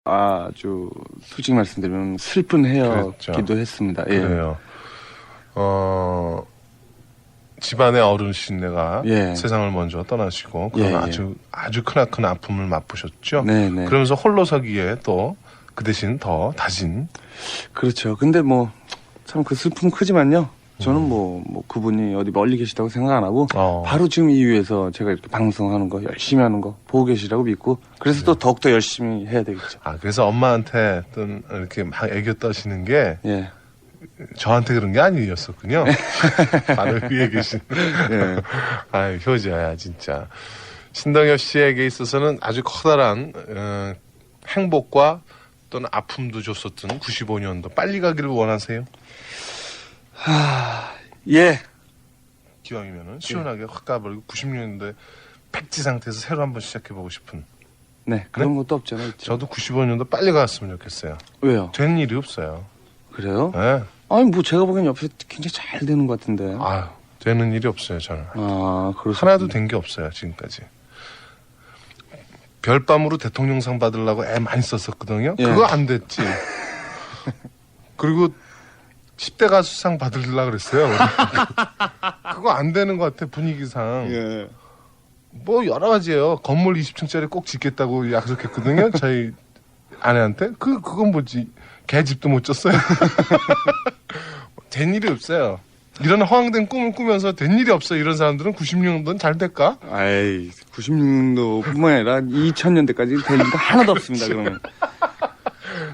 아주 솔직히 말씀드리면 슬픈 해였기도 그랬죠. 했습니다. 예. 그래요. 집안의 어르신네가 예. 세상을 먼저 떠나시고 예, 그런 예. 아주 크나큰 아픔을 맛보셨죠. 네네. 그러면서 홀로 서기에 또 그 대신 더 다진. 그렇죠. 근데 뭐 참 그 슬픔 크지만요. 저는 뭐 그분이 어디 멀리 계시다고 생각 안 하고 바로 지금 이 위에서 제가 이렇게 방송하는 거 열심히 하는 거 보고 계시라고 믿고 그래서 또 더욱더 열심히 해야 되겠죠. 그래서 엄마한테 또 이렇게 막 애교 떠시는 게 예. 저한테 그런 게 아니었었군요. 바로 위에 계신. 예. 아유, 효자야, 진짜. 신동엽 씨에게 있어서는 아주 커다란, 행복과 또는 아픔도 줬었던 95년도. 빨리 가기를 원하세요? 예. 기왕이면은 시원하게 확 가버리고 96년도에 백지 상태에서 새로 한번 시작해보고 싶은. 네. 그런 것도 없잖아요. 있죠. 저도 95년도 빨리 갔으면 좋겠어요. 왜요? 된 일이 없어요. 그래요? 네. 아니 뭐 제가 보기엔 옆에서 굉장히 잘 되는 것 같은데. 아유, 되는 일이 없어요, 저는. 그렇죠. 하나도 된 게 없어요, 지금까지. 별밤으로 대통령상 받으려고 애 많이 썼었거든요. 예. 그거 안 됐지. 그리고 10대 가수상 받으려고 그랬어요. 그거 안 되는 것 같아, 분위기상. 예. 뭐 여러 가지예요. 건물 20층짜리 꼭 짓겠다고 약속했거든요. 저희 아내한테. 그건 뭐지. 개집도 못 졌어요. 된 일이 없어요. 이런 허황된 꿈을 꾸면서 된 일이 없어 이런 사람들은 96년도는 잘 될까? 아이, 96년도뿐만 아니라 2000년대까지 될 일도 하나도 없습니다, 그러면.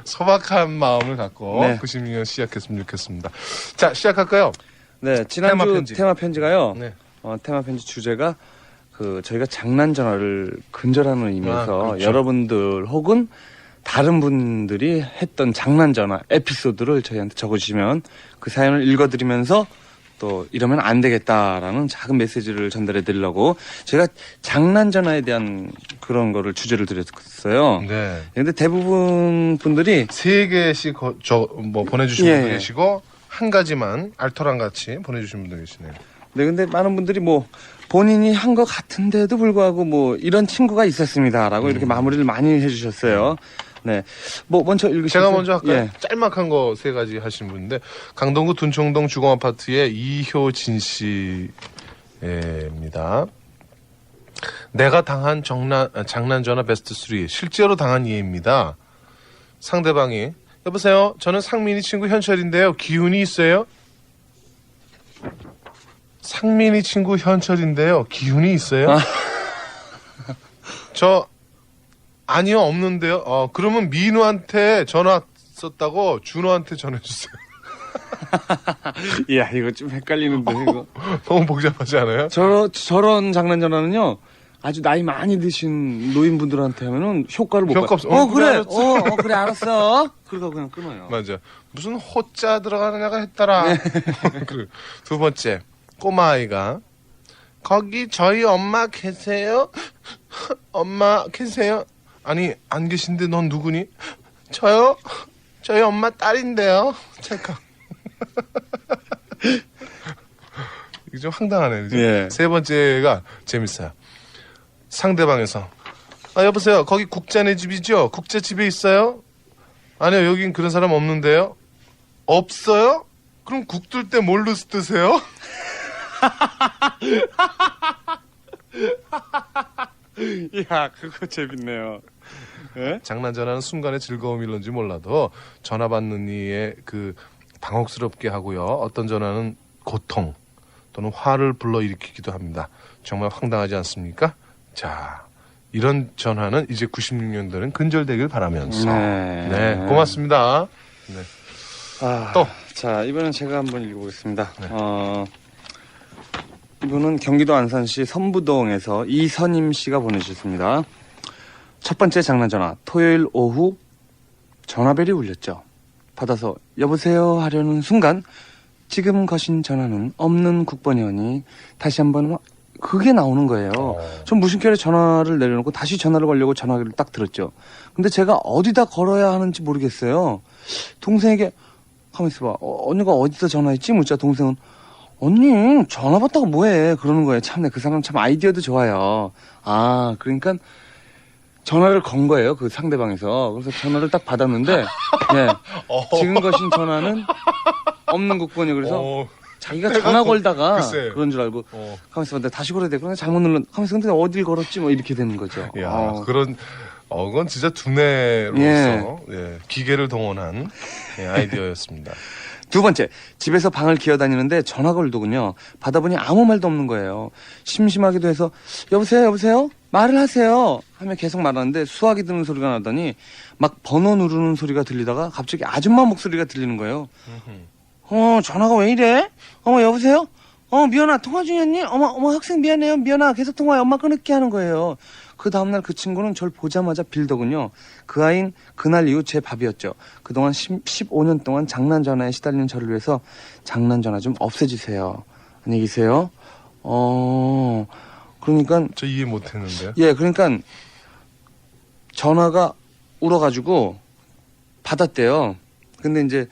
소박한 마음을 갖고 네. 96년 시작했으면 좋겠습니다. 자, 시작할까요? 네, 지난주 테마 편지. 가요. 네. 테마 편지 주제가 저희가 장난 전화를 근절하는 의미에서 그렇죠. 여러분들 혹은 다른 분들이 했던 장난 전화 에피소드를 저희한테 적어주시면 그 사연을 읽어드리면서 또 이러면 안 되겠다라는 작은 메시지를 전달해 드리려고 제가 장난 전화에 대한 그런 거를 주제를 드렸어요. 네. 근데 대부분 분들이 3개씩 보내주신 예, 분도 예. 계시고 한 가지만 알토랑 같이 보내주신 분도 계시네요. 네, 근데 많은 분들이 본인이 한 것 같은데도 불구하고 이런 친구가 있었습니다라고 이렇게 마무리를 많이 해주셨어요. 네, 먼저 읽으시죠. 제가 먼저 할까요? 예. 짤막한 거 3가지 하신 분인데 강동구 둔청동 주거아파트의 이효진 씨입니다. 내가 당한 장난 전화 베스트 3 실제로 당한 예입니다. 상대방이 여보세요. 저는 상민이 친구 현철인데요. 기운이 있어요? 상민이 친구 현철인데요. 기운이 있어요? 아니요, 없는데요. 그러면 민우한테 전화 썼다고 준호한테 전해주세요. 이야, 이거 좀 헷갈리는데, 이거. 너무 복잡하지 않아요? 저런 장난 전화는요, 아주 나이 많이 드신 노인분들한테 하면은 효과를 못 효과 봐. 없어. 그래. 알았어. 그래, 알았어. 그러고 그냥 끊어요. 맞아. 무슨 호자 들어가느냐가 했더라. 그리고 2번째, 꼬마아이가 거기 저희 엄마 계세요? 엄마 계세요? 아니, 안 계신데 넌 누구니? 저요? 저희 엄마 딸인데요. 찰칵. 이게 좀 황당하네, 그죠? 예. 3번째가 재밌어요. 상대방에서 여보세요. 거기 국자네 집이죠? 국자 집에 있어요? 아니요. 여긴 그런 사람 없는데요. 없어요? 그럼 국 뜰 때 뭘로 뜨세요? 이야, 그거 재밌네요. 예? 장난 전화는 순간의 즐거움일런지 몰라도 전화 받는 이의 그 당혹스럽게 하고요. 어떤 전화는 고통 또는 화를 불러일으키기도 합니다. 정말 황당하지 않습니까? 자, 이런 전화는 이제 96년도는 근절되길 바라면서 네. 고맙습니다. 네. 또. 자, 이번엔 제가 한번 읽어보겠습니다. 이분은 경기도 안산시 선부동에서 이선임 씨가 보내주셨습니다. 첫 번째 장난 전화. 토요일 오후 전화벨이 울렸죠. 받아서 여보세요 하려는 순간 지금 거신 전화는 없는 국번이오니 다시 한번 그게 나오는 거예요. 전 무심결에 전화를 내려놓고 다시 전화를 걸려고 전화기를 딱 들었죠. 근데 제가 어디다 걸어야 하는지 모르겠어요. 동생에게 가만히 있어봐. 언니가 어디다 전화했지? 묻자 동생은 언니 전화 받다가 뭐해? 그러는 거예요. 참네, 그 사람 참 아이디어도 좋아요. 그러니까 전화를 건 거예요. 그 상대방에서. 그래서 전화를 딱 받았는데, 예. 지금 거신 전화는 없는 국번이 그래서 자기가 전화 걸다가 글쎄. 그런 줄 알고 가만있어 봤는데 다시 걸어야 돼. 그러면 잘못 눌렀. 가만있어 근데 어딜 걸었지 뭐 이렇게 되는 거죠. 야, 그건 진짜 두뇌로서 예, 기계를 동원한 아이디어였습니다. 두 번째, 집에서 방을 기어다니는데 전화 걸더군요. 받아보니 아무 말도 없는 거예요. 심심하기도 해서 여보세요, 여보세요? 말을 하세요. 하며 계속 말하는데 수화기 드는 소리가 나더니 막 번호 누르는 소리가 들리다가 갑자기 아줌마 목소리가 들리는 거예요. 전화가 왜 이래? 어머, 여보세요? 미연아, 통화 중이었니? 어머, 학생 미안해요. 미연아, 계속 통화해. 엄마 끊을게 하는 거예요. 그 다음날 그 친구는 절 보자마자 빌더군요. 그 아이는 그날 이후 제 밥이었죠. 그동안 15년 동안 장난 전화에 시달리는 저를 위해서 장난 전화 좀 없애주세요. 안녕히 계세요. 그러니까. 저 이해 못 했는데요. 예, 그러니까 전화가 울어가지고 받았대요. 근데 이제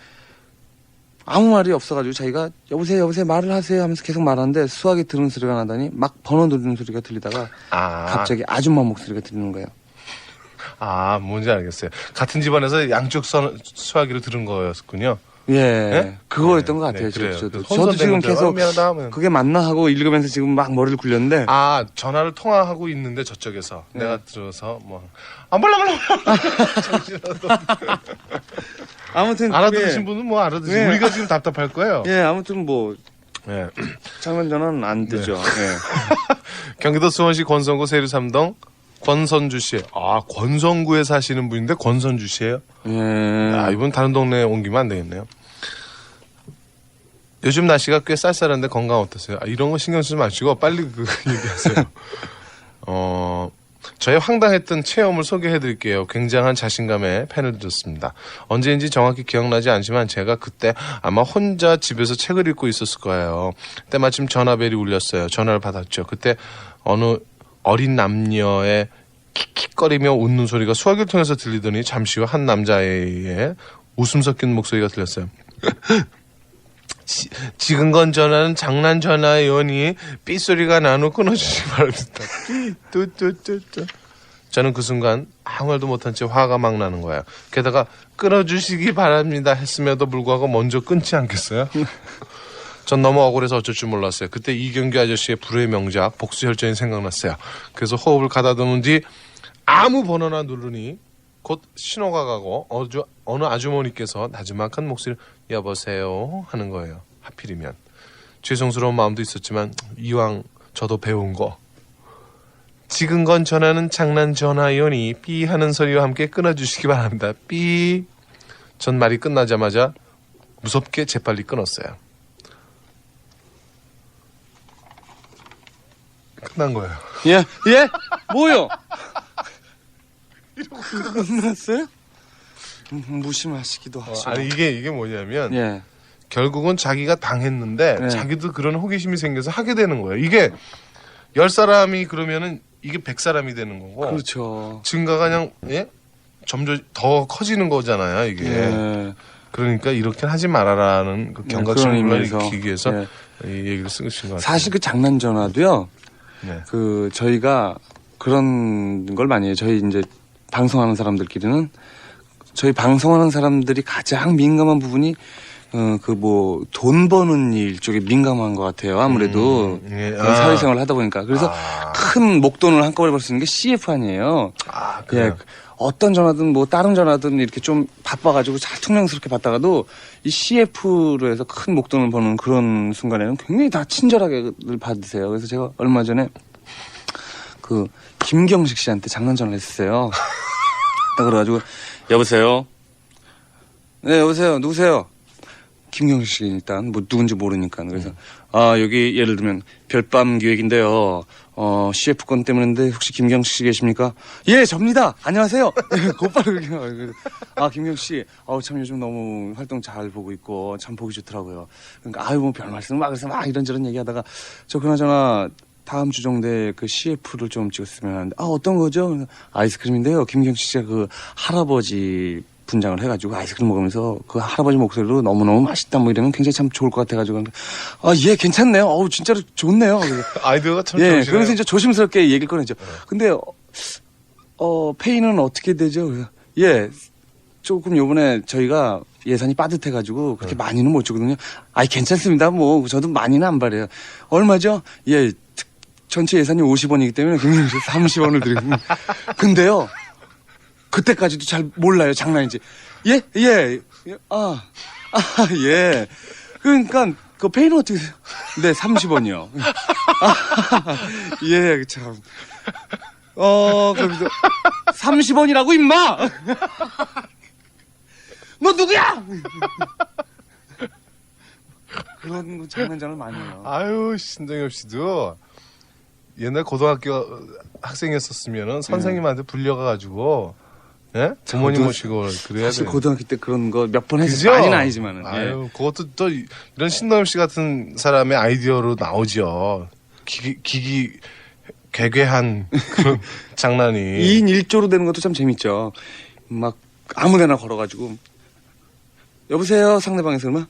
아무 말이 없어가지고 자기가 여보세요 말을 하세요 하면서 계속 말하는데 수화기 들은 소리가 나더니 막 번호 누르는 소리가 들리다가 갑자기 아줌마 목소리가 들리는 거예요. 뭔지 알겠어요. 같은 집안에서 양쪽 수화기를 들은 거였군요. 예, 네? 그거였던 것 같아요. 그래요. 저도 지금 계속 그게 맞나 하고 읽으면서 지금 막 머리를 굴렸는데 전화를 통화하고 있는데 저쪽에서 내가 들어서 몰라 정신없어. 아무튼 알아들으신 분은 뭐 알아들으시고 네. 우리가 지금 답답할 거예요. 예, 아무튼 뭐 예. 장난 전화는 안 되죠. 예. 경기도 수원시 권선구 세류 3동 권선주 씨. 권선구에 사시는 분인데 권선주 씨예요? 예. 이분 다른 동네에 옮기면 안 되겠네요. 요즘 날씨가 꽤 쌀쌀한데 건강 어떠세요? 이런 거 신경 쓰지 마시고 빨리 얘기하세요. 저의 황당했던 체험을 소개해드릴게요. 굉장한 자신감에 펜을 들었습니다. 언제인지 정확히 기억나지 않지만 제가 그때 아마 혼자 집에서 책을 읽고 있었을 거예요. 때마침 전화벨이 울렸어요. 전화를 받았죠. 그때 어느 어린 남녀의 킥킥거리며 웃는 소리가 수화기를 통해서 들리더니 잠시 후 한 남자의 웃음 섞인 목소리가 들렸어요. 지금 건 전화는 장난 전화요니 삐소리가 나누 끊어주시기 바랍니다. 뚜뚜뚜뚜. 저는 그 순간 아무 말도 못한 채 화가 막 나는 거예요. 게다가 끊어주시기 바랍니다 했음에도 불구하고 먼저 끊지 않겠어요? 전 너무 억울해서 어쩔 줄 몰랐어요. 그때 이경규 아저씨의 불후의 명작 복수혈전이 생각났어요. 그래서 호흡을 가다듬은 뒤 아무 번호나 누르니 곧 신호가 가고 어느 아주머니께서 나지막한 목소리로 여보세요 하는 거예요. 하필이면 죄송스러운 마음도 있었지만 이왕 저도 배운 거 지금 건 전화는 장난 전화요니 삐 하는 소리와 함께 끊어주시기 바랍니다. 삐. 전 말이 끝나자마자 무섭게 재빨리 끊었어요. 끝난 거예요. 예? 뭐요? 끝났어요? 무심하시기도 하시고. 이게 뭐냐면 예. 결국은 자기가 당했는데 네. 자기도 그런 호기심이 생겨서 하게 되는 거예요. 이게 10사람이 그러면은 이게 100사람이 되는 거고. 그렇죠. 증가가 그냥 점점 더 커지는 거잖아요. 이게. 예. 그러니까 이렇게 하지 말아라는 그 경각심을 그런 의미에서. 일으키기 위해서 예. 이 얘기를 쓰신 것 같아요. 사실 그 장난 전화도요. 네. 그 저희가 그런 걸 많이 해요. 저희 이제 방송하는 사람들끼리는 저희 방송하는 사람들이 가장 민감한 부분이 돈 버는 일 쪽에 민감한 것 같아요. 아무래도 사회생활을 하다 보니까 그래서 큰 목돈을 한꺼번에 벌 수 있는 게 CF 아니에요. 그래요? 어떤 전화든 뭐 다른 전화든 이렇게 좀 바빠가지고 잘 퉁명스럽게 받다가도 이 CF로 해서 큰 목돈을 버는 그런 순간에는 굉장히 다 친절하게 받으세요. 그래서 제가 얼마 전에 그 김경식 씨한테 장난 전화를 했어요. 그래가지고 여보세요. 네 여보세요. 누구세요? 김경식 씨 일단 뭐 누군지 모르니까 그래서 여기 예를 들면 별밤 기획인데요. CF 건 때문인데 혹시 김경식 씨 계십니까? 예, 접니다. 안녕하세요. 곧바로 김경식 씨, 참 요즘 너무 활동 잘 보고 있고 참 보기 좋더라고요. 그러니까 뭐 별 말씀 그래서 막 이런저런 얘기하다가 저 그나저나 다음 주 정도에 그 CF를 좀 찍었으면 하는데 어떤 거죠? 아이스크림인데요. 김경식 씨가 그 할아버지 분장을 해가지고 아이스크림 먹으면서 그 할아버지 목소리로 너무너무 맛있다 뭐 이러면 굉장히 참 좋을 것 같아가지고 예 괜찮네요. 진짜로 좋네요. 아이디어가 참 예, 좋으시네요. 그러면서 이제 조심스럽게 얘기를 꺼내죠. 근데 페이는 어떻게 되죠? 그래서, 예, 조금 요번에 저희가 예산이 빠듯해가지고 그렇게 많이는 못 주거든요. 아이, 괜찮습니다. 뭐, 저도 많이는 안 바래요. 얼마죠? 예, 전체 예산이 50원이기 때문에 그냥 30원을 드리거든요. 근데요, 그때까지도 잘 몰라요. 장난인지. 예? 예. 예. 그러니까, 그 페이는 어떻게 돼요? 네, 30원이요. 예, 참. 그럼 30원이라고, 임마! 너 누구야! 그런 거 장난장을 많이 해요. 아유, 신동엽 씨도 옛날 고등학교 학생이었었으면은 선생님한테 불려가가지고, 예? 부모님 저도 모시고 그래야 사실 돼. 고등학교 때 그런 거 몇 번 그죠? 했어요. 많이는 아니지만은. 아유, 그것도 또 이런 신동엽 씨 같은 사람의 아이디어로 나오죠. 기기 괴괴한 그런 장난이. 2인 1조로 되는 것도 참 재밌죠. 막 아무데나 걸어가지고 여보세요 상대방에서 그러면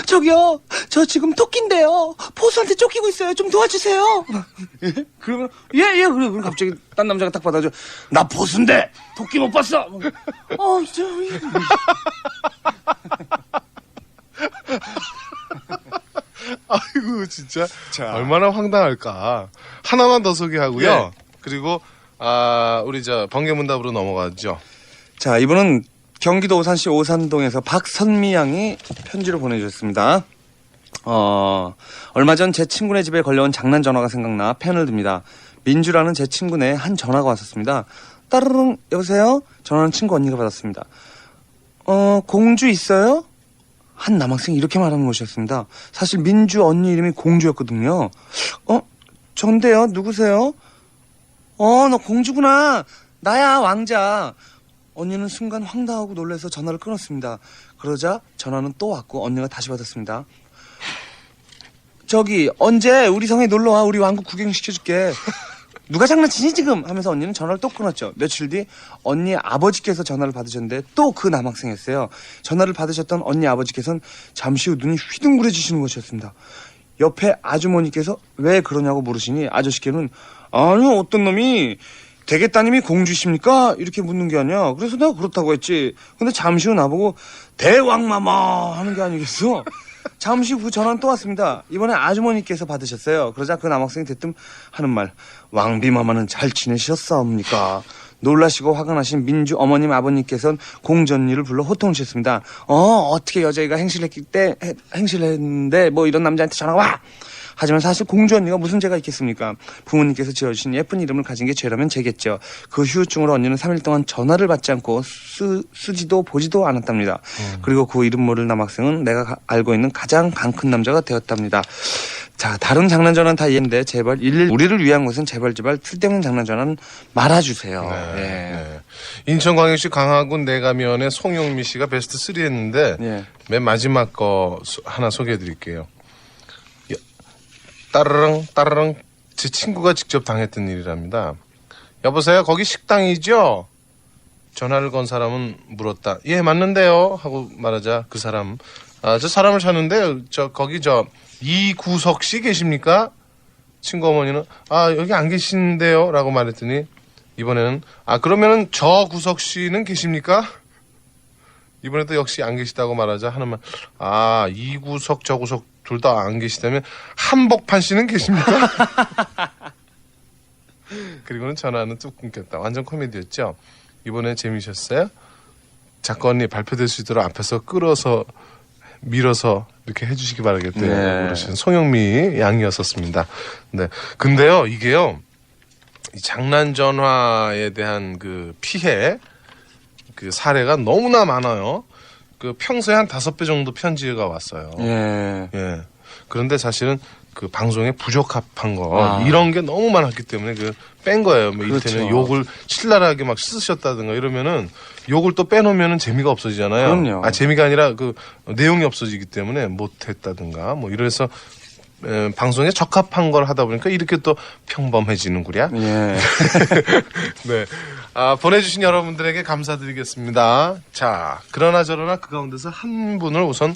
저기요 저 지금 토끼인데요 보수한테 쫓기고 있어요 좀 도와주세요. 예? 그러면 예예 그래 그럼 갑자기 딴 남자가 딱 받아줘 나 보수인데 토끼 못 봤어. 아이고 진짜 자. 얼마나 황당할까. 하나만 더 소개하고요. 예. 그리고 우리 저 번개문답으로 넘어가죠. 자 이분은 경기도 오산시 오산동에서 박선미 양이 편지를 보내주셨습니다. 얼마 전 제 친구네 집에 걸려온 장난 전화가 생각나 펜을 듭니다. 민주라는 제 친구네 한 전화가 왔었습니다. 따르릉 여보세요? 전화는 친구 언니가 받았습니다. 공주 있어요? 한 남학생이 이렇게 말하는 것이었습니다. 사실 민주 언니 이름이 공주였거든요. 전데요? 누구세요? 너 공주구나. 나야 왕자. 언니는 순간 황당하고 놀라서 전화를 끊었습니다. 그러자 전화는 또 왔고 언니가 다시 받았습니다. 저기 언제 우리 성에 놀러와 우리 왕국 구경시켜줄게. 누가 장난치니 지금 하면서 언니는 전화를 또 끊었죠. 며칠 뒤 언니 아버지께서 전화를 받으셨는데 또 그 남학생이었어요. 전화를 받으셨던 언니 아버지께서는 잠시 후 눈이 휘둥그레지시는 것이었습니다. 옆에 아주머니께서 왜 그러냐고 물으시니 아저씨께는 아니 어떤 놈이 댁의 따님이 공주십니까? 이렇게 묻는 게 아니야. 그래서 내가 그렇다고 했지. 근데 잠시 후 나보고 대왕마마 하는 게 아니겠어. 잠시 후 전화는 또 왔습니다. 이번에 아주머니께서 받으셨어요. 그러자 그 남학생이 대뜸 하는 말. 왕비마마는 잘 지내셨사옵니까? 놀라시고 화가 나신 민주 어머님 아버님께서는 공주 언니를 불러 호통하셨습니다. 어떻게 여자애가 행실했는데 뭐 이런 남자한테 전화가 와? 하지만 사실 공주 언니가 무슨 죄가 있겠습니까? 부모님께서 지어주신 예쁜 이름을 가진 게 죄라면 죄겠죠. 그 후유증으로 언니는 3일 동안 전화를 받지 않고 쓰지도 보지도 않았답니다. 그리고 그 이름 모를 남학생은 내가 알고 있는 가장 강 큰 남자가 되었답니다. 자, 다른 장난 전화는 다 이해했는데 제발 우리를 위한 것은 제발 쓸데없는 장난 전화는 말아주세요. 네, 예. 네. 인천광역시 강화군 내가면의 송영미 씨가 베스트 3 했는데 예. 맨 마지막 거 하나 소개해 드릴게요. 따르릉 제 친구가 직접 당했던 일이랍니다. 여보세요 거기 식당이죠? 전화를 건 사람은 물었다. 예 맞는데요 하고 말하자 그 사람 저 사람을 찾는데 거기 이구석 씨 계십니까? 친구 어머니는 여기 안 계신데요 라고 말했더니 이번에는 그러면은 저 구석 씨는 계십니까? 이번에 또 역시 안 계시다고 말하자 하는 말 이 구석 저 구석 둘 다 안 계시다면 한복판 씨는 계십니까? 그리고는 전화는 뚝 끊겼다. 완전 코미디였죠. 이번에 재미있었어요? 작가 언니 발표될 수 있도록 앞에서 끌어서 밀어서 이렇게 해주시기 바라겠대요. 네. 그러신 송영미 양이었었습니다. 네. 근데요, 이게요, 이 장난 전화에 대한 그 피해, 그 사례가 너무나 많아요. 그 평소에 한 5배 정도 편지가 왔어요. 예. 예. 그런데 사실은 그 방송에 부적합한 거 이런 게 너무 많았기 때문에 뺀 거예요. 뭐 그렇죠. 이를테면 욕을 신랄하게 막 쓰셨다든가 이러면은 욕을 또 빼놓으면은 재미가 없어지잖아요. 그럼요. 재미가 아니라 그 내용이 없어지기 때문에 못했다든가 뭐 이래서 방송에 적합한 걸 하다 보니까 이렇게 또 평범해지는구랴. 예. 네. 보내주신 여러분들에게 감사드리겠습니다. 자, 그러나 저러나 그 가운데서 한 분을 우선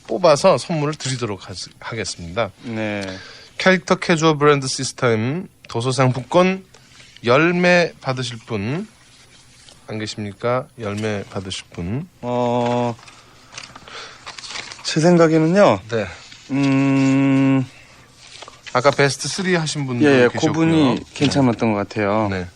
뽑아서 선물을 드리도록 하겠습니다. 네. 캐릭터 캐주얼 브랜드 시스템 도서상품권 열매 받으실 분 안 계십니까? 열매 받으실 분. 제 생각에는요. 네. 아까 베스트 3 하신 분도 예, 계셨고요. 그분이 괜찮았던 것 같아요. 네.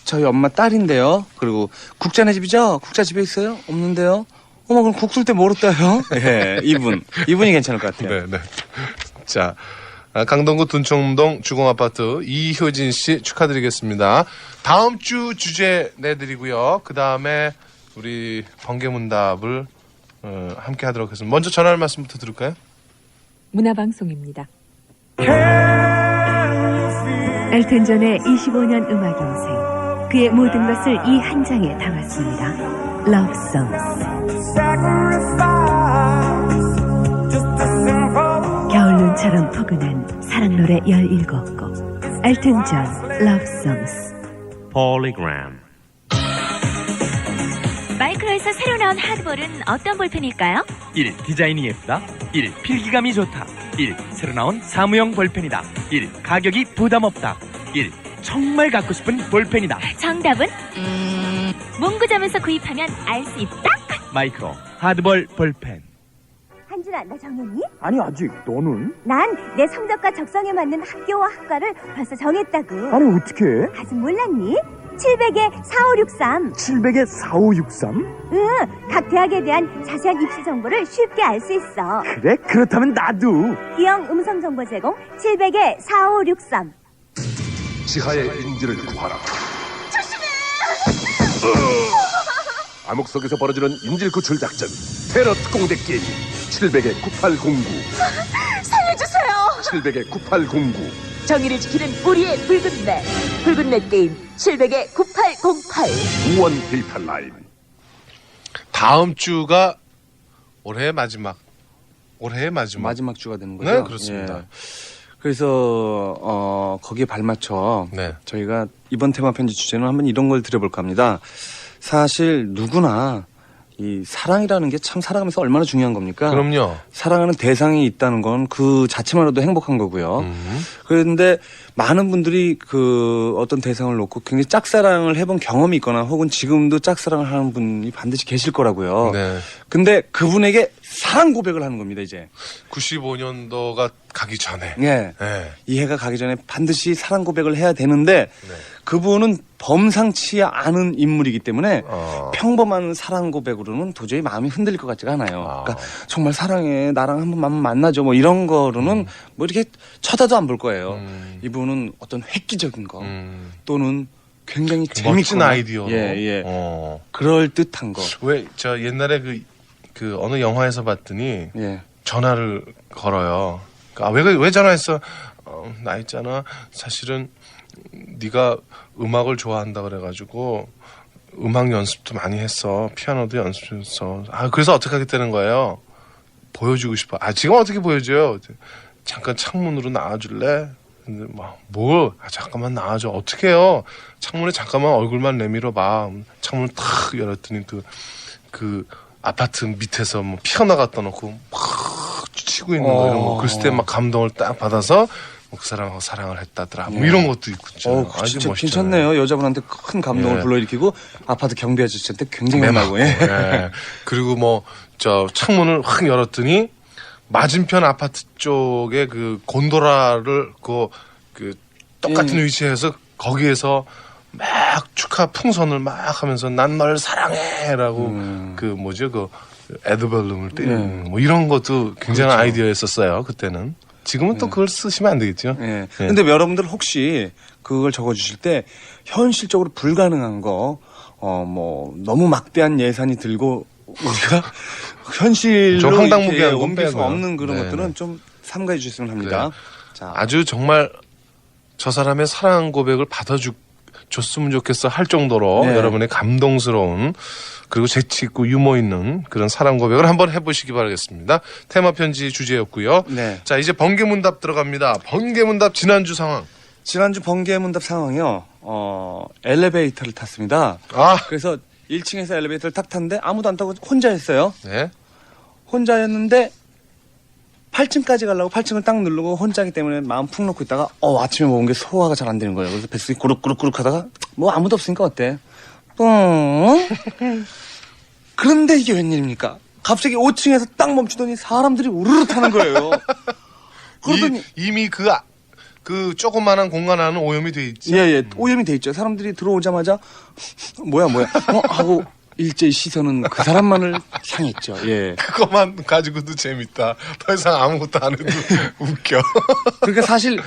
저희 엄마 딸인데요. 그리고 국자네 집이죠? 국자 집에 있어요? 없는데요? 어머, 그럼 국 쓸 때 뭐로 떠요? 예, 이분이 괜찮을 것 같아요. 네, 네. 자, 강동구 둔청동 주공아파트 이효진 씨 축하드리겠습니다. 다음 주 주제 내드리고요. 그 다음에 우리 번개문답을 함께 하도록 하겠습니다. 먼저 전할 말씀부터 들을까요? 문화방송입니다. 엘튼 존의 25년 음악 인생, 그의 모든 것을 이 한 장에 담았습니다. Love Songs. 겨울눈처럼 포근한 사랑 노래 17곡. 엘튼 존 Love Songs. Polygram. 마이크로에서 새로 나온 하드볼은 어떤 볼펜일까요? 1. 디자인이 예쁘다. 1. 필기감이 좋다. 1. 새로 나온 사무용 볼펜이다. 1. 가격이 부담 없다. 1. 정말 갖고 싶은 볼펜이다. 정답은 문구점에서 구입하면 알 수 있다. 마이크로 하드볼 볼펜. 한준아, 나 정했니? 아니 아직. 너는? 난 내 성적과 적성에 맞는 학교와 학과를 벌써 정했다고. 아니 어떻게 해? 아직 몰랐니? 700에 4563. 700에 4563? 응, 각 대학에 대한 자세한 입시 정보를 쉽게 알 수 있어. 그래? 그렇다면 나도. 기형 음성 정보 제공 700에 4563. 지하의 인질을 구하라. 조심해! 암흑 속에서 벌어지는 인질 구출 작전 테러 특공대 게임 700에 9809. 살려주세요. 700에 9809. 정의를 지키는 우리의 붉은 넷. 붉은 넷 게임 700에 9808. 우원 데이터 라인. 다음 주가 올해의 마지막. 마지막 주가 되는 거죠. 네, 그렇습니다. 예. 그래서 거기에 발맞춰 네. 저희가 이번 테마 편지 주제는 한번 이런 걸 드려볼까 합니다. 사실 누구나 이 사랑이라는 게 참 살아가면서 얼마나 중요한 겁니까? 그럼요. 사랑하는 대상이 있다는 건 그 자체만으로도 행복한 거고요. 그런데 많은 분들이 그 어떤 대상을 놓고 굉장히 짝사랑을 해본 경험이 있거나 혹은 지금도 짝사랑을 하는 분이 반드시 계실 거라고요. 네. 근데 그분에게 사랑 고백을 하는 겁니다, 이제. 95년도가 가기 전에. 예. 네. 이 해가 가기 전에 반드시 사랑 고백을 해야 되는데 네. 그분은 범상치 않은 인물이기 때문에 어. 평범한 사랑 고백으로는 도저히 마음이 흔들릴 것 같지가 않아요. 아. 그러니까 정말 사랑해, 나랑 한번 만나죠, 뭐 이런 거로는 뭐 이렇게 쳐다도 안 볼 거예요. 이분은 어떤 획기적인 거 또는 굉장히 재밌고 멋진 아이디어로. 예. 그럴 듯한 거. 왜 저 옛날에 그 어느 영화에서 봤더니 예. 전화를 걸어요. 왜 전화했어? 나 있잖아. 사실은 네가 음악을 좋아한다 그래가지고 음악 연습도 많이 했어. 피아노도 연습했어. 그래서 어떻게 하겠다는 거예요? 보여주고 싶어. 지금 어떻게 보여줘요? 잠깐 창문으로 나와줄래? 근데 잠깐만 나와줘. 어떻게 해요? 창문에 잠깐만 얼굴만 내밀어봐. 창문을 탁 열었더니 그 아파트 밑에서 뭐 피아노 갖다 놓고 막 치고 있는 거 이런 거. 그랬을 때 막 감동을 딱 받아서 그 사람하고 사랑을 했다더라. 뭐 이런 것도 있고. 진짜 멋있잖아요. 괜찮네요. 여자분한테 큰 감동을 예. 불러일으키고 아파트 경비 아저씨한테 굉장히 혼나고. 예. 예. 그리고 창문을 확 열었더니 맞은편 아파트 쪽에 그 곤도라를 그 똑같은 위치에서 거기에서 막 축하 풍선을 막 하면서 난 널 사랑해라고 그 에드벌룸을 때리는 뭐 이런 것도 굉장한 아이디어였었어요 그때는. 지금은 또 그걸 쓰시면 안 되겠죠. 예. 근데 여러분들 혹시 그걸 적어주실 때 현실적으로 불가능한 거, 너무 막대한 예산이 들고 우리가 현실로 좀 황당무계한 건 옮길 수 빼고요. 없는 그런 네. 것들은 좀 삼가해 주셨으면 합니다. 자, 아주 정말 저 사람의 사랑 고백을 받아줬으면 좋겠어 할 정도로 네. 여러분의 감동스러운 그리고 재치 있고 유머 있는 그런 사랑 고백을 한번 해보시기 바라겠습니다. 테마 편지 주제였고요. 네. 자, 이제 번개문답 들어갑니다. 번개문답 지난주 상황. 지난주 번개문답 상황이요. 엘리베이터를 탔습니다. 그래서 1층에서 엘리베이터를 탁 탔는데 아무도 안 타고 혼자 했어요. 네. 혼자였는데 8층까지 가려고 8층을 딱 누르고 혼자기 때문에 마음 푹 놓고 있다가 아침에 먹은 게 소화가 잘 안 되는 거예요. 그래서 뱃속이 꾸룩꾸룩꾸룩 하다가 뭐 아무도 없으니까 어때? 그런데 이게 웬일입니까? 갑자기 5층에서 딱 멈추더니 사람들이 우르르 타는 거예요. 그러더니 이미 그 조그만한 공간 안은 오염이 돼 있지. 예, 오염이 돼 있죠. 사람들이 들어오자마자 뭐야 하고 일제히 시선은 그 사람만을 향했죠. 예. 그것만 가지고도 재밌다. 더 이상 아무것도 안 해도 웃겨. 그러니까 사실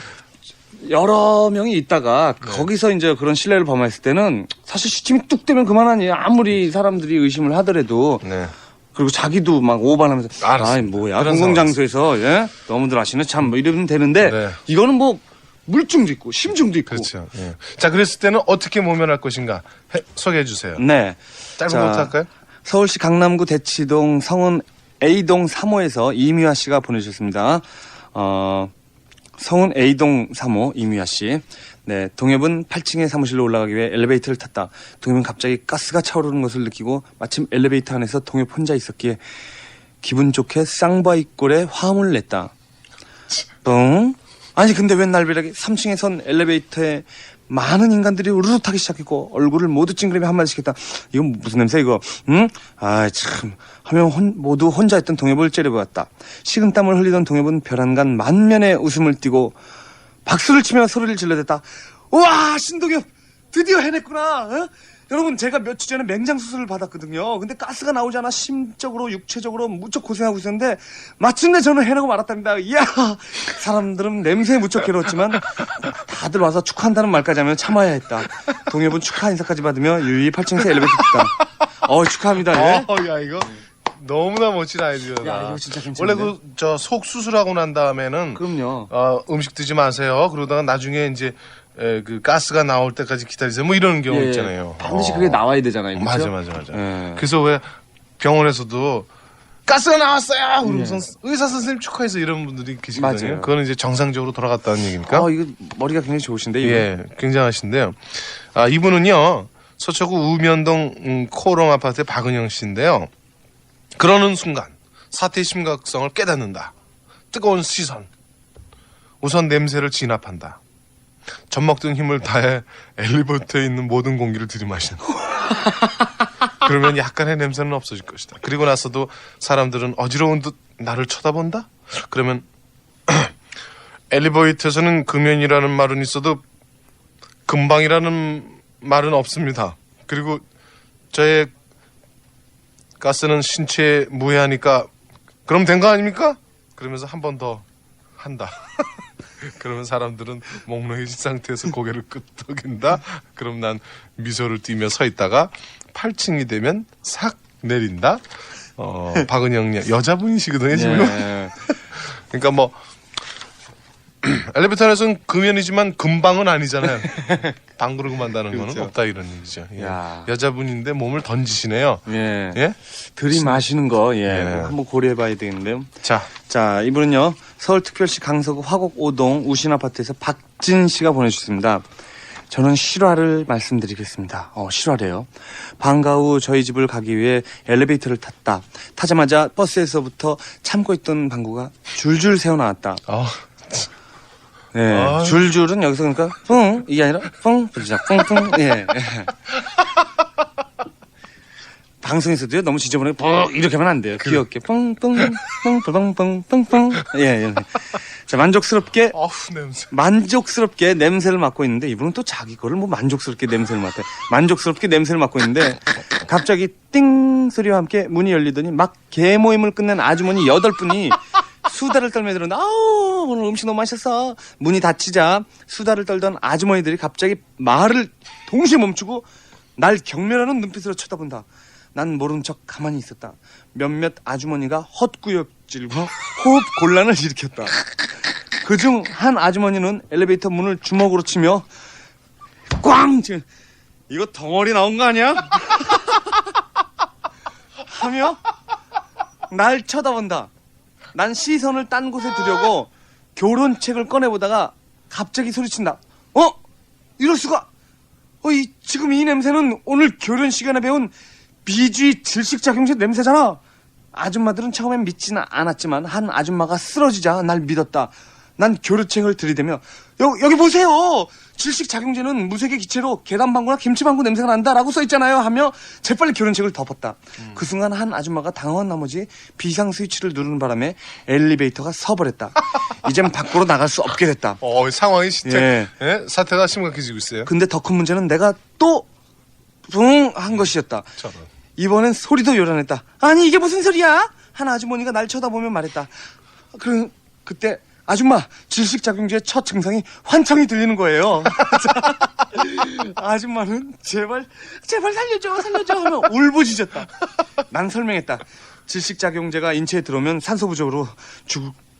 여러 명이 있다가 거기서 이제 그런 신뢰를 범했을 때는 사실 시침이 뚝 되면 그만 아니에요. 아무리 사람들이 의심을 하더라도. 네. 그리고 자기도 막 오반하면서 아이 뭐야 공공장소에서 예? 너무들 하시네 참 뭐 이러면 되는데 네. 이거는 뭐 물증도 있고 심증도 있고. 그렇죠. 예. 자, 그랬을 때는 어떻게 모면할 것인가 소개해 주세요. 네. 짧은 자, 것부터 할까요? 서울시 강남구 대치동 성은 A동 3호에서 이미화 씨가 보내주셨습니다. 성은 A동 3호 이미화 씨. 네, 동엽은 8층의 사무실로 올라가기 위해 엘리베이터를 탔다. 동엽은 갑자기 가스가 차오르는 것을 느끼고 마침 엘리베이터 안에서 동엽 혼자 있었기에 기분 좋게 쌍바이꼴에 화음을 냈다. 똥? 아니 근데 웬 날벼락에 3층에 선 엘리베이터에 많은 인간들이 우르르 타기 시작했고 얼굴을 모두 찡그리며 한마디씩 했다. 이건 무슨 냄새 이거? 응? 아 참 하며 모두 혼자 있던 동엽을 째려보았다. 식은땀을 흘리던 동엽은 벼랑간 만면에 웃음을 띠고 박수를 치며 소리를 질러댔다. 우와 신동엽 드디어 해냈구나. 어? 여러분 제가 며칠 전에 맹장 수술을 받았거든요. 근데 가스가 나오지 않아 심적으로 육체적으로 무척 고생하고 있었는데 마침내 저는 해내고 말았답니다. 이야 사람들은 냄새에 무척 괴로웠지만 다들 와서 축하한다는 말까지 하면 참아야 했다. 동엽은 축하 인사까지 받으며 유유히 8층에서 엘리베이터 탔다. 축하합니다. 예? 야 이거 너무나 멋진 아이디어다. 야 이거 진짜 괜찮네. 원래 저 속 수술하고 난 다음에는 그럼요. 음식 드지 마세요. 그러다가 나중에 이제 그 가스가 나올 때까지 기다리세요. 뭐 이런 경우 있잖아요. 반드시 그게 나와야 되잖아요. 그렇죠? 맞아. 예. 그래서 왜 병원에서도 가스가 나왔어요. 그러면서 의사 선생님 축하해서 이런 분들이 계시거든요. 맞아요. 그거는 이제 정상적으로 돌아갔다는 얘기니까. 이거 머리가 굉장히 좋으신데 이거. 예, 굉장하신데요. 이분은요 서초구 우면동 코롱 아파트의 박은영 씨인데요. 그러는 순간 사태의 심각성을 깨닫는다. 뜨거운 시선. 우선 냄새를 진압한다. 젖먹던 힘을 다해 엘리베이터에 있는 모든 공기를 들이마신다. 그러면 약간의 냄새는 없어질 것이다. 그리고 나서도 사람들은 어지러운 듯 나를 쳐다본다? 그러면 엘리베이터에서는 금연이라는 말은 있어도 금방이라는 말은 없습니다. 그리고 저의 가스는 신체에 무해하니까 그럼 된 거 아닙니까? 그러면서 한 번 더 한다. 그러면 사람들은 몽롱해진 상태에서 고개를 끄덕인다. 그럼 난 미소를 띠며 서 있다가 8층이 되면 싹 내린다. 박은영 여자분이시거든요 지금. 네. 그러니까 뭐 엘리베이터 안에서는 금연이지만 금방은 아니잖아요. 방구르고 만다는 그렇죠. 거는 없다 이런 얘기죠. 예. 야. 여자분인데 몸을 던지시네요. 예. 예? 들이마시는 거, 예. 한번 고려해봐야 되겠는데요. 자, 이분은요, 서울특별시 강서구 화곡 5동 우신 아파트에서 박진 씨가 보내주셨습니다. 저는 실화를 말씀드리겠습니다. 실화래요. 방과 후 저희 집을 가기 위해 엘리베이터를 탔다. 타자마자 버스에서부터 참고 있던 방구가 줄줄 새어나왔다. 네, 줄줄은 여기서 그러니까 뿡 이게 아니라 뿡 부르자 뿡뿡 예. 방송에서도요 너무 지저분하게 뿡 이렇게 하면 안 돼요. 귀엽게 뿡뿡뿡 뿡뿡뿡뿡뿡 예. 자 만족스럽게 냄새를 맡고 있는데 이분은 또 자기 거를 뭐 만족스럽게 냄새를 맡고 있는데 갑자기 띵 소리와 함께 문이 열리더니 막 개모임을 끝낸 아주머니 8분이 수다를 떨며 들었는데 아우 오늘 음식 너무 맛있었어. 문이 닫히자 수다를 떨던 아주머니들이 갑자기 말을 동시에 멈추고 날 경멸하는 눈빛으로 쳐다본다. 난 모른 척 가만히 있었다. 몇몇 아주머니가 헛구역질과 호흡 곤란을 일으켰다. 그중 한 아주머니는 엘리베이터 문을 주먹으로 치며 꽝! 이거 덩어리 나온 거 아니야? 하며 날 쳐다본다. 난 시선을 딴 곳에 두려고 교론책을 꺼내보다가 갑자기 소리친다. 이럴 수가. 지금 이 냄새는 오늘 교련 시간에 배운 비주의 질식작용제 냄새잖아. 아줌마들은 처음엔 믿지는 않았지만 한 아줌마가 쓰러지자 날 믿었다. 난 교류책을 들이대며 여기 보세요. 질식작용제는 무색의 기체로 계란방구나 김치방구 냄새가 난다라고 써있잖아요 하며 재빨리 교련책을 덮었다. 그 순간 한 아줌마가 당황한 나머지 비상 스위치를 누르는 바람에 엘리베이터가 서버렸다. 이젠 밖으로 나갈 수 없게 됐다. 상황이 진짜 예. 예? 사태가 심각해지고 있어요. 근데 더 큰 문제는 내가 또 붕 한 것이었다. 저런. 이번엔 소리도 요란했다. 아니 이게 무슨 소리야? 한 아주머니가 날 쳐다보며 말했다. 그때 아줌마 질식작용제의 첫 증상이 환청이 들리는 거예요. 아줌마는 제발 살려줘 하며 울부짖었다. 난 설명했다. 질식작용제가 인체에 들어오면 산소 부족으로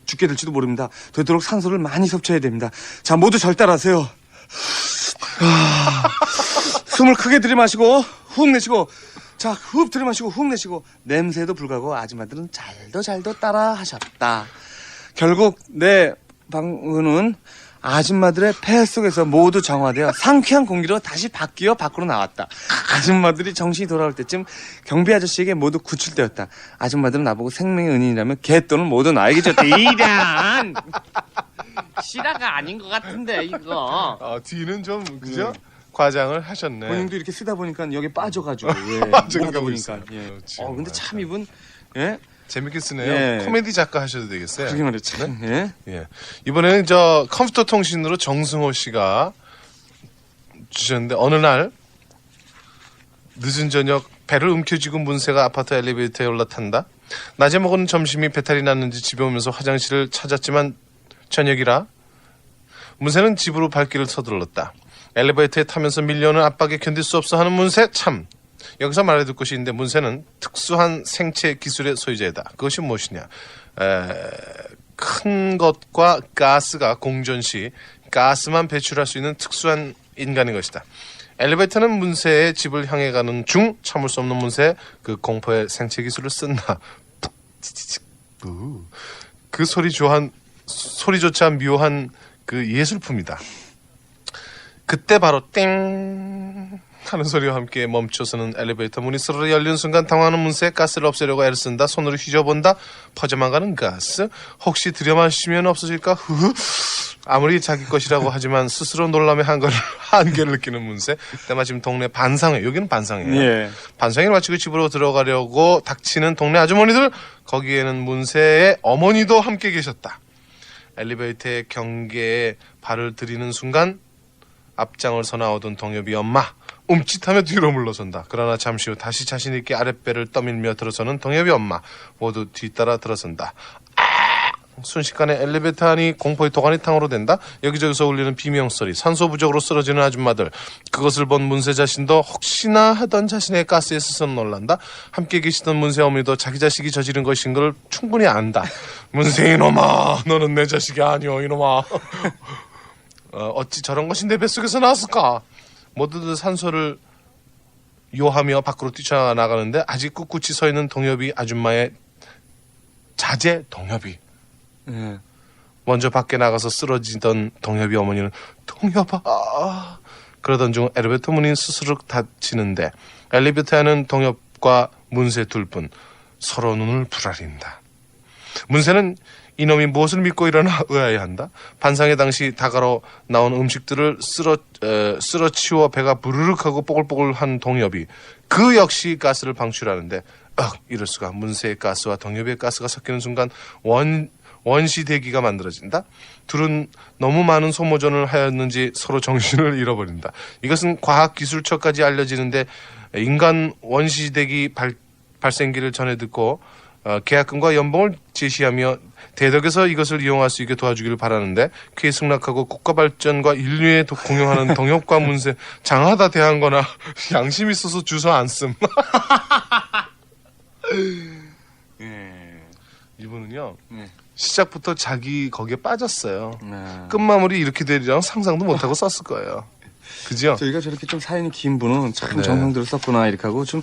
죽게 될지도 모릅니다. 되도록 산소를 많이 섭취해야 됩니다. 자, 모두 절 따라하세요. 숨을 크게 들이마시고 훅 내쉬고, 자, 흡 들이마시고 훅 내쉬고. 냄새에도 불구하고 아줌마들은 잘도 따라 하셨다. 결국 내 방문은 아줌마들의 폐 속에서 모두 정화되어 상쾌한 공기로 다시 바뀌어 밖으로 나왔다. 아줌마들이 정신이 돌아올 때쯤 경비 아저씨에게 모두 구출되었다. 아줌마들은 나보고 생명의 은인이라며 개돈을 모두 나에게 줬다. 이란 실화가 아닌 것 같은데 이거. 뒤는 좀 그죠? 과장을 하셨네. 본인도 이렇게 쓰다 보니까 여기 빠져가지고 하다 보니까. 예. 근데 참 이분 재밌게 쓰네요. 예. 코미디 작가 하셔도 되겠어요. 그러게 말이야 참. 예. 예. 이번에는 컴퓨터 통신으로 정승호 씨가 주셨는데, 어느 날 늦은 저녁 배를 움켜쥐고 문세가 아파트 엘리베이터에 올라탄다. 낮에 먹은 점심이 배탈이 났는지 집에 오면서 화장실을 찾았지만 저녁이라 문세는 집으로 발길을 서둘렀다. 엘리베이터에 타면서 밀려오는 압박에 견딜 수 없어 하는 문세. 참, 여기서 말해둘 것이 있는데, 문세는 특수한 생체 기술의 소유자이다. 그것이 무엇이냐? 큰 것과 가스가 공전 시 가스만 배출할 수 있는 특수한 인간인 것이다. 엘리베이터는 문세의 집을 향해 가는 중 참을 수 없는 문세의 그 공포의 생체 기술을 쓴다. 그 소리조차 묘한 그 예술품이다. 그때 바로 띵 하는 소리와 함께 멈춰서는 엘리베이터 문이 스르르 열리는 순간 당황하는 문세. 가스를 없애려고 애를 쓴다. 손으로 휘저본다. 퍼져만 가는 가스. 혹시 들여마시면 없어질까? 아무리 자기 것이라고 하지만 스스로 놀람의 한계를 느끼는 문세. 때마침 동네 반상회, 여기는 반상회예요. 예. 반상회를 마치고 집으로 들어가려고 닥치는 동네 아주머니들. 거기에는 문세의 어머니도 함께 계셨다. 엘리베이터의 경계에 발을 들이는 순간 앞장을 서나오던 동엽이 엄마. 움찔하며 뒤로 물러선다. 그러나 잠시 후 다시 자신 있게 아랫배를 떠밀며 들어서는 동엽이 엄마. 모두 뒤따라 들어선다. 순식간에 엘리베이터 안이 공포의 도가니탕으로 된다. 여기저기서 울리는 비명소리, 산소 부족으로 쓰러지는 아줌마들. 그것을 본 문세 자신도 혹시나 하던 자신의 가스에 스스로 놀란다. 함께 계시던 문세 어머니도 자기 자식이 저지른 것인 걸 충분히 안다. 문세 이놈아, 너는 내 자식이 아니오 이놈아. 어찌 저런 것이 내 뱃속에서 나왔을까? 모두들 산소를 요하며 밖으로 뛰쳐나가는데 아직 꿋꿋이 서 있는 동엽이 아줌마의 자제 동엽이. 예. 먼저 밖에 나가서 쓰러지던 동엽이 어머니는 동엽아 그러던 중 엘리베이터 문이 스스로 닫히는데 엘리베이터 안은 동엽과 문세 둘뿐. 서로 눈을 부라린다. 문세는 이놈이 무엇을 믿고 일어나 의아해 한다. 반상회 당시 다가로 나온 음식들을 쓸어치워 배가 부르륵하고 뽀글뽀글한 동엽이 그 역시 가스를 방출하는데 이럴 수가. 문세의 가스와 동엽의 가스가 섞이는 순간 원시대기가 만들어진다. 둘은 너무 많은 소모전을 하였는지 서로 정신을 잃어버린다. 이것은 과학기술처까지 알려지는데 인간 원시대기 발생기를 전해 듣고 계약금과 연봉을 제시하며 대덕에서 이것을 이용할 수 있게 도와주기를 바라는데 그에 승낙하고 국가 발전과 인류에 공용하는 동엽과 문세. 장하다 대한 거나 양심 있어서 주소 안 씀. 이분은요 시작부터 자기 거기에 빠졌어요. 끝마무리 이렇게 되리라고 상상도 못하고 썼을 거예요. 그죠? 저희가 저렇게 좀 사연이 긴 분은 참 정성 들여 썼구나 이렇게 하고 좀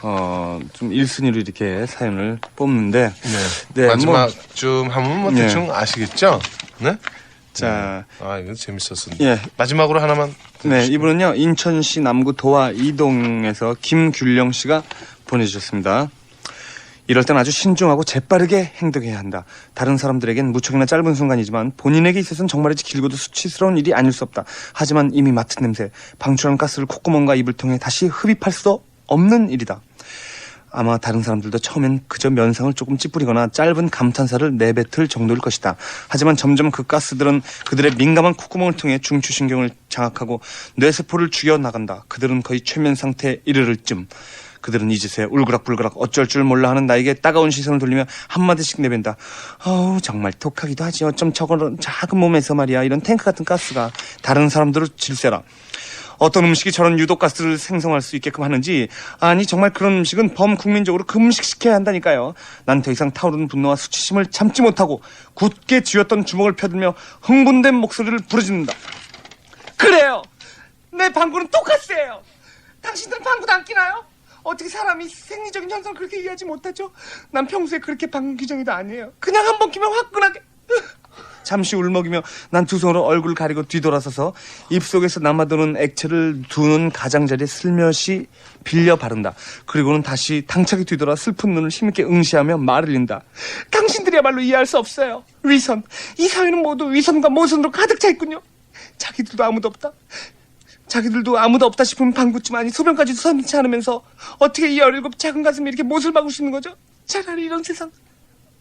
1순위로 이렇게 사연을 뽑는데 네, 마지막 좀 하면 대충 아시겠죠? 네? 자, 이거 재밌었습니다. 예. 마지막으로 하나만. 네, 이분은요 인천시 남구 도화 이동에서 김귤령 씨가 보내주셨습니다. 이럴 땐 아주 신중하고 재빠르게 행동해야 한다. 다른 사람들에겐 무척이나 짧은 순간이지만 본인에게 있어서는 정말이지 길고도 수치스러운 일이 아닐 수 없다. 하지만 이미 맡은 냄새, 방출한 가스를 콧구멍과 입을 통해 다시 흡입할 수 없는 일이다. 아마 다른 사람들도 처음엔 그저 면상을 조금 찌푸리거나 짧은 감탄사를 내뱉을 정도일 것이다. 하지만 점점 그 가스들은 그들의 민감한 콧구멍을 통해 중추신경을 장악하고 뇌세포를 죽여나간다. 그들은 거의 최면 상태에 이르를 쯤. 그들은 이 짓에 울그락불그락 어쩔 줄 몰라 하는 나에게 따가운 시선을 돌리며 한마디씩 내뱉다. 어우 정말 독하기도 하지. 어쩜 저런 작은 몸에서 말이야 이런 탱크 같은 가스가 다른 사람들을 질세라. 어떤 음식이 저런 유독가스를 생성할 수 있게끔 하는지, 아니 정말 그런 음식은 범국민적으로 금식시켜야 한다니까요. 난 더 이상 타오르는 분노와 수치심을 참지 못하고 굳게 쥐었던 주먹을 펴들며 흥분된 목소리를 부르짖는다. 그래요! 내 방구는 똑가스예요! 당신들은 방구도 안 끼나요? 어떻게 사람이 생리적인 현상을 그렇게 이해하지 못하죠? 난 평소에 그렇게 방구 규정이도 아니에요. 그냥 한 번 끼면 화끈하게. 잠시 울먹이며 난 두 손으로 얼굴을 가리고 뒤돌아서서 입속에서 남아도는 액체를 두는 가장자리에 슬며시 빌려 바른다. 그리고는 다시 당차게 뒤돌아 슬픈 눈을 힘있게 응시하며 말을 잇는다. 당신들이야말로 이해할 수 없어요. 위선. 이 사회는 모두 위선과 모선으로 가득 차 있군요. 자기들도 아무도 없다 싶으면 방구쯤 아니 소변까지도 선치 않으면서 어떻게 이 17 작은 가슴에 이렇게 못을 박을 수 있는 거죠? 차라리 이런 세상.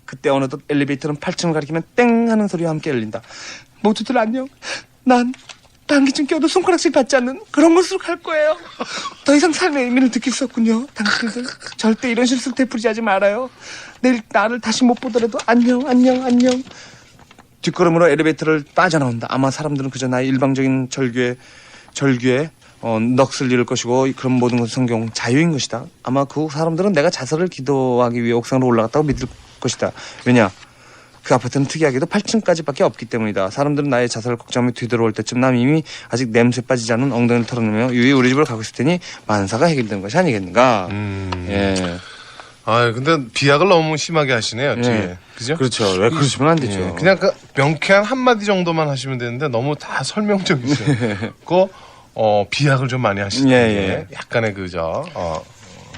그때 어느덧 엘리베이터는 8층을 가리키면 땡 하는 소리와 함께 열린다. 모두들 안녕. 난 방귀쯤 껴도 손가락질 받지 않는 그런 곳으로 갈 거예요. 더 이상 삶의 의미를 느낄 수 없군요. 당신들 절대 이런 실수를 되풀이지 하지 말아요. 내일 나를 다시 못 보더라도 안녕. 뒷걸음으로 엘리베이터를 빠져나온다. 아마 사람들은 그저 나의 일방적인 절규에 넋을 잃을 것이고 그런 모든 것은 성경 자유인 것이다. 아마 그 사람들은 내가 자살을 기도하기 위해 옥상으로 올라갔다고 믿을 것이다. 왜냐? 그 아파트는 특이하게도 8층까지밖에 없기 때문이다. 사람들은 나의 자살을 걱정하며 뒤돌아올 때쯤 난 이미 아직 냄새 빠지지 않은 엉덩이를 털어내며 유유히 우리 집으로 가고 있을 테니 만사가 해결되는 것이 아니겠는가. 예. 아, 근데 비약을 너무 심하게 하시네요. 뒤에. 그죠? 그렇죠. 왜 그러시면 안 되죠. 예. 그냥 그 명쾌한 한마디 정도만 하시면 되는데 너무 다 설명적이세요. 비약을 좀 많이 하시는 게 약간의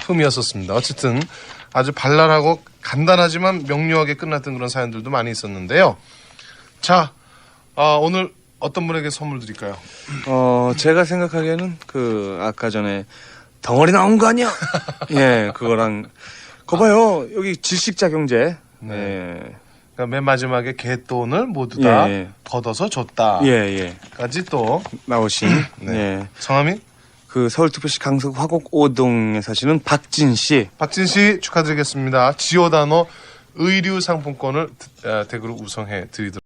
흠이었었습니다. 어쨌든 아주 발랄하고 간단하지만 명료하게 끝났던 그런 사연들도 많이 있었는데요. 자, 오늘 어떤 분에게 선물 드릴까요? 제가 생각하기에는 아까 전에 덩어리 나온 거 아니야? 예, 그거랑 거 봐요. 여기 질식작용제. 네. 예. 그러니까 맨 마지막에 개돈을 모두 다 걷어서 줬다. 까지 또 나오신. 네. 예. 성함이? 서울특별시 강서구 화곡 5동에 사시는 박진 씨. 박진 씨 축하드리겠습니다. 지오다노 의류 상품권을 댁으로 우송해 드리도록